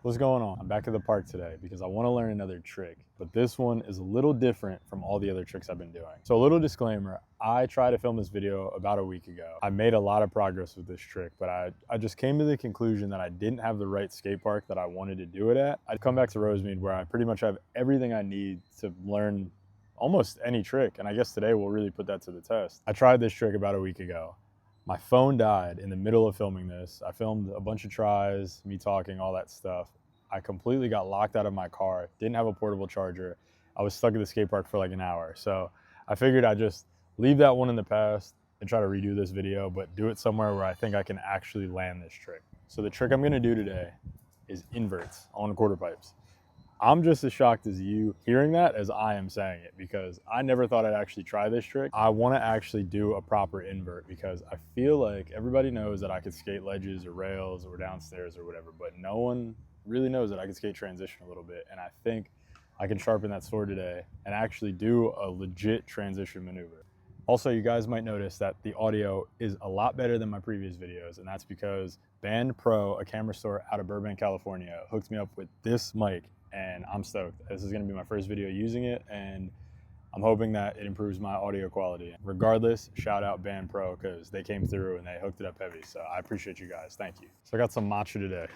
What's going on? I'm back at the park today because I want to learn another trick, but this one is a little different from all the other tricks I've been doing. So a little disclaimer, I tried to film this video about a week ago. I made a lot of progress with this trick, but I just came to the conclusion that I didn't have the right skate park that I wanted to do it at. I'd come back to Rosemead where I pretty much have everything I need to learn almost any trick, and I guess today we'll really put that to the test. I tried this trick about a week ago. My phone died in the middle of filming this. I filmed a bunch of tries, me talking, all that stuff. I completely got locked out of my car, didn't have a portable charger. I was stuck at the skate park for like an hour. So I figured I'd just leave that one in the past and try to redo this video, but do it somewhere where I think I can actually land this trick. So the trick I'm gonna do today is inverts on quarter pipes. I'm just as shocked as you hearing that as I am saying it, because I never thought I'd actually try this trick. I want to actually do a proper invert because I feel like everybody knows that I could skate ledges or rails or downstairs or whatever, but no one really knows that I can skate transition a little bit. And I think I can sharpen that sword today and actually do a legit transition maneuver. Also, you guys might notice that the audio is a lot better than my previous videos, and that's because BandPro, a camera store out of Burbank, California, hooked me up with this mic. And I'm stoked. This is gonna be my first video using it, and I'm hoping that it improves my audio quality. Regardless, shout out BandPro because they came through and they hooked it up heavy. So I appreciate you guys, thank you. So I got some matcha today.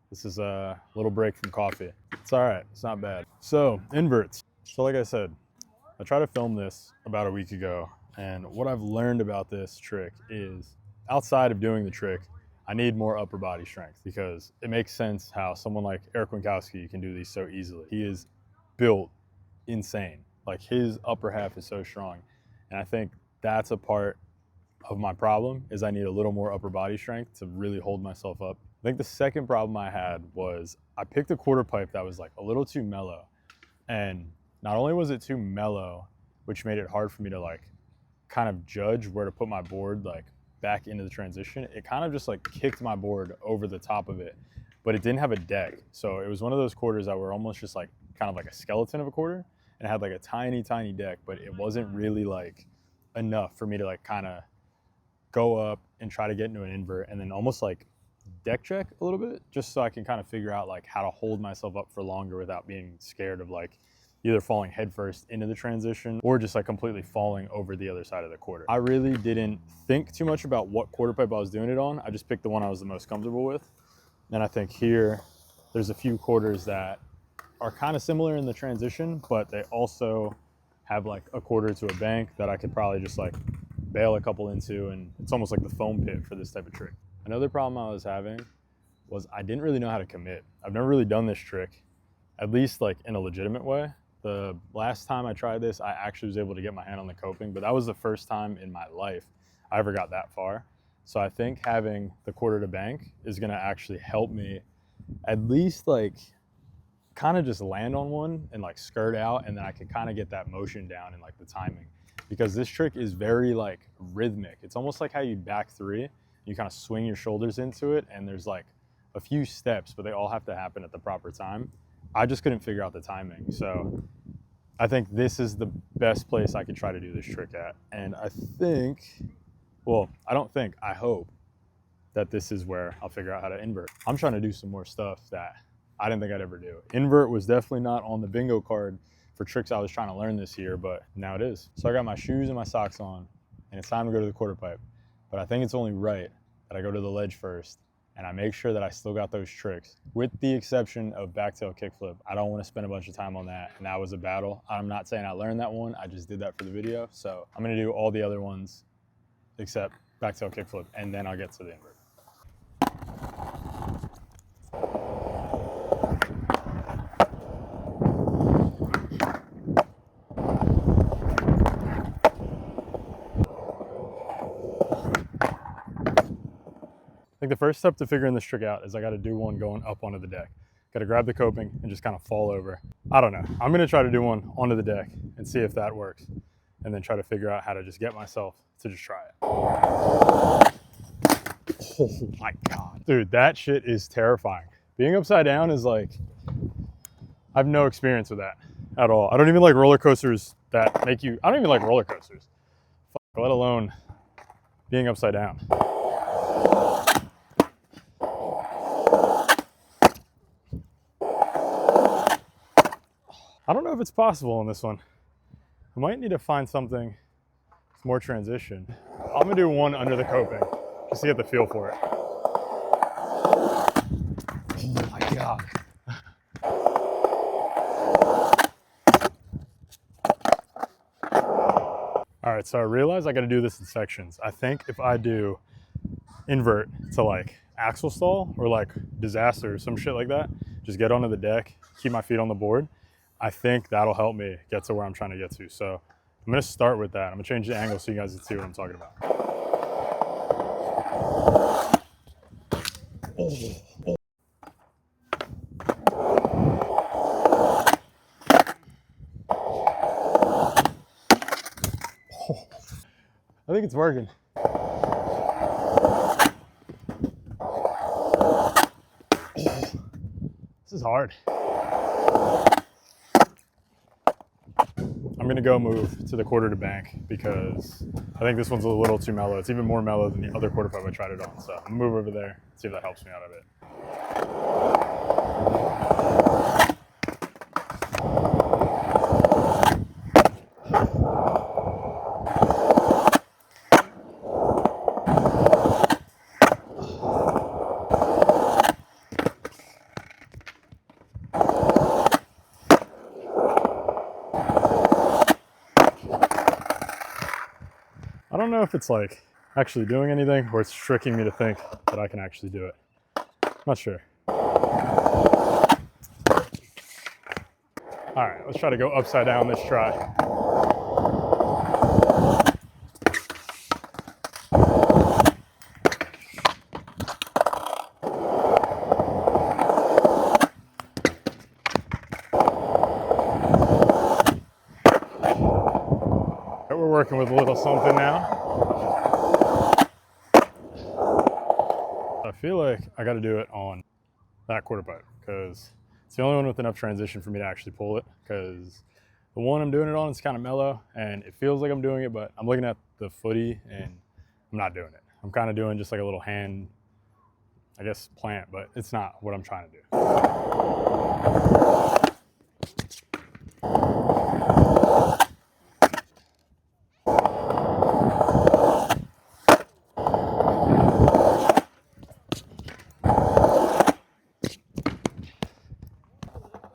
This is a little break from coffee. It's all right, it's not bad. So inverts. So like I said, I tried to film this about a week ago, and what I've learned about this trick is outside of doing the trick, I need more upper body strength because it makes sense how someone like Eric Winkowski can do these so easily. He is built insane. Like his upper half is so strong. And I think that's a part of my problem is I need a little more upper body strength to really hold myself up. I think the second problem I had was I picked a quarter pipe that was like a little too mellow. And not only was it too mellow, which made it hard for me to like kind of judge where to put my board like back into the transition, it kind of just like kicked my board over the top of it, but it didn't have a deck. So it was one of those quarters that were almost just like kind of like a skeleton of a quarter, and it had like a tiny deck, but it wasn't really like enough for me to like kind of go up and try to get into an invert and then almost like deck check a little bit, just so I can kind of figure out like how to hold myself up for longer without being scared of like either falling headfirst into the transition or just like completely falling over the other side of the quarter. I really didn't think too much about what quarter pipe I was doing it on. I just picked the one I was the most comfortable with. And I think here, there's a few quarters that are kind of similar in the transition, but they also have like a quarter to a bank that I could probably just like bail a couple into, and it's almost like the foam pit for this type of trick. Another problem I was having was I didn't really know how to commit. I've never really done this trick, at least like in a legitimate way. The last time I tried this, I actually was able to get my hand on the coping, but that was the first time in my life I ever got that far. So I think having the quarter to bank is gonna actually help me at least like kind of just land on one and like skirt out, and then I can kind of get that motion down and like the timing. Because this trick is very like rhythmic. It's almost like how you back three, you kind of swing your shoulders into it, and there's like a few steps, but they all have to happen at the proper time. I just couldn't figure out the timing. So I think this is the best place I could try to do this trick at. And I think, well, I don't think, I hope that this is where I'll figure out how to invert. I'm trying to do some more stuff that I didn't think I'd ever do. Invert was definitely not on the bingo card for tricks I was trying to learn this year, but now it is. So I got my shoes and my socks on, and it's time to go to the quarter pipe. But I think it's only right that I go to the ledge first, and I make sure that I still got those tricks, with the exception of backtail kickflip. I don't want to spend a bunch of time on that, and that was a battle. I'm not saying I learned that one, I just did that for the video. So I'm gonna do all the other ones except backtail kickflip, and then I'll get to the invert. I think the first step to figuring this trick out is I got to do one going up onto the deck. Got to grab the coping and just kind of fall over. I don't know. I'm going to try to do one onto the deck and see if that works, and then try to figure out how to just get myself to just try it. Oh my God. Dude, that shit is terrifying. Being upside down is like, I have no experience with that at all. I don't even like roller coasters that make you, I don't even like roller coasters, let alone being upside down. I don't know if it's possible on this one. I might need to find something with more transition. I'm gonna do one under the coping just to get the feel for it. Oh my God. All right, so I realized I gotta do this in sections. I think if I do invert to like axle stall or like disaster or some shit like that, just get onto the deck, keep my feet on the board, I think that'll help me get to where I'm trying to get to. So I'm gonna start with that. I'm gonna change the angle so you guys can see what I'm talking about. I think it's working. This is hard. I'm gonna go move to the quarter to bank because I think this one's a little too mellow. It's even more mellow than the other quarter pipe I tried it on. So I'm gonna move over there, see if that helps me out a bit. I don't know if it's like actually doing anything or it's tricking me to think that I can actually do it. I'm not sure. All right, let's try to go upside down this try. We're working with a little something now. I feel like I got to do it on that quarter pipe because it's the only one with enough transition for me to actually pull it, because the one I'm doing it on is kind of mellow and it feels like I'm doing it, but I'm looking at the footy and I'm not doing it. I'm kind of doing just like a little hand, I guess, plant, but it's not what I'm trying to do.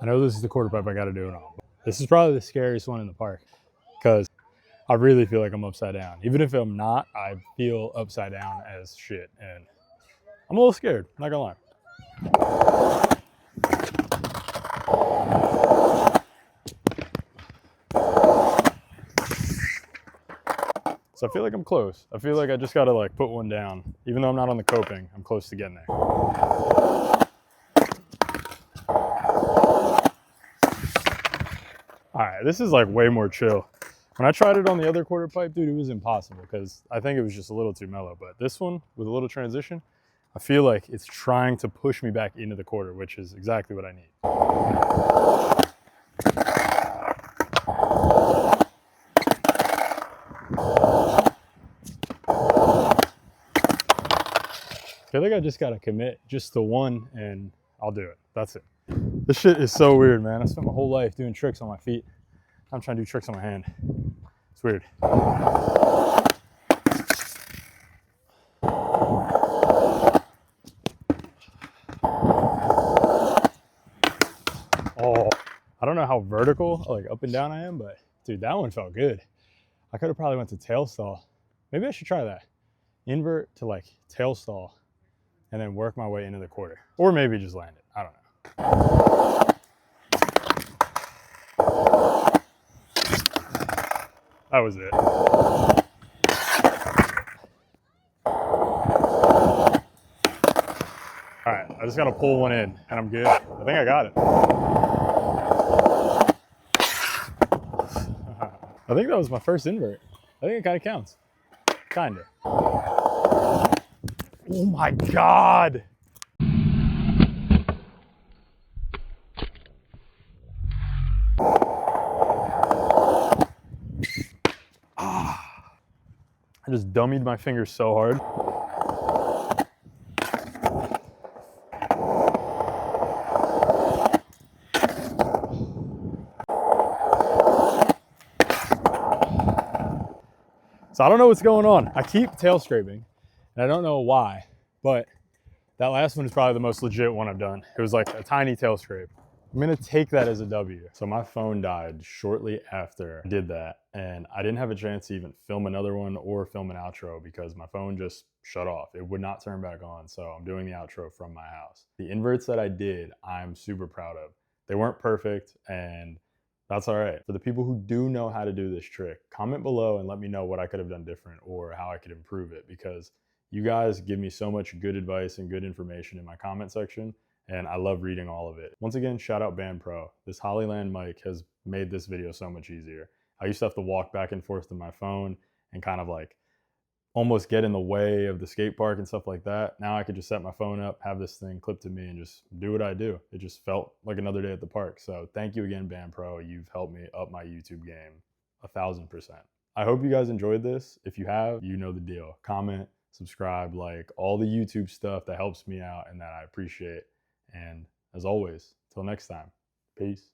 I know this is the quarter pipe I got to do it on. This is probably the scariest one in the park because I really feel like I'm upside down. Even if I'm not, I feel upside down as shit. And I'm a little scared, not gonna lie. So I feel like I'm close. I feel like I just gotta like put one down. Even though I'm not on the coping, I'm close to getting there. All right, this is like way more chill. When I tried it on the other quarter pipe, dude, it was impossible because I think it was just a little too mellow. But this one with a little transition, I feel like it's trying to push me back into the quarter, which is exactly what I need. I feel like I just gotta commit just to one and I'll do it. That's it. This shit is so weird, man. I spent my whole life doing tricks on my feet. I'm trying to do tricks on my hand. It's weird. Oh, I don't know how vertical, like up and down I am, but dude, that one felt good. I could have probably went to tail stall. Maybe I should try that. Invert to like tail stall and then work my way into the quarter. Or maybe just land it. I don't know. That was it. All right, I just gotta pull one in and I'm good. I think I got it. I think that was my first invert. I think it kind of counts. Kind of. Oh my God. I just dummied my fingers so hard. So I don't know what's going on. I keep tail scraping and I don't know why, but that last one is probably the most legit one I've done. It was like a tiny tail scrape. I'm gonna take that as a W. So my phone died shortly after I did that, and I didn't have a chance to even film another one or film an outro because my phone just shut off. It would not turn back on, so I'm doing the outro from my house. The inverts that I did, I'm super proud of. They weren't perfect, and that's all right. For the people who do know how to do this trick, comment below and let me know what I could have done different or how I could improve it, because you guys give me so much good advice and good information in my comment section, and I love reading all of it. Once again, shout out BandPro. This Hollyland mic has made this video so much easier. I used to have to walk back and forth to my phone and kind of like almost get in the way of the skate park and stuff like that. Now I could just set my phone up, have this thing clipped to me, and just do what I do. It just felt like another day at the park. So thank you again, BandPro. You've helped me up my YouTube game 1000%. I hope you guys enjoyed this. If you have, you know the deal. Comment, subscribe, like all the YouTube stuff that helps me out and that I appreciate. And as always, till next time, peace.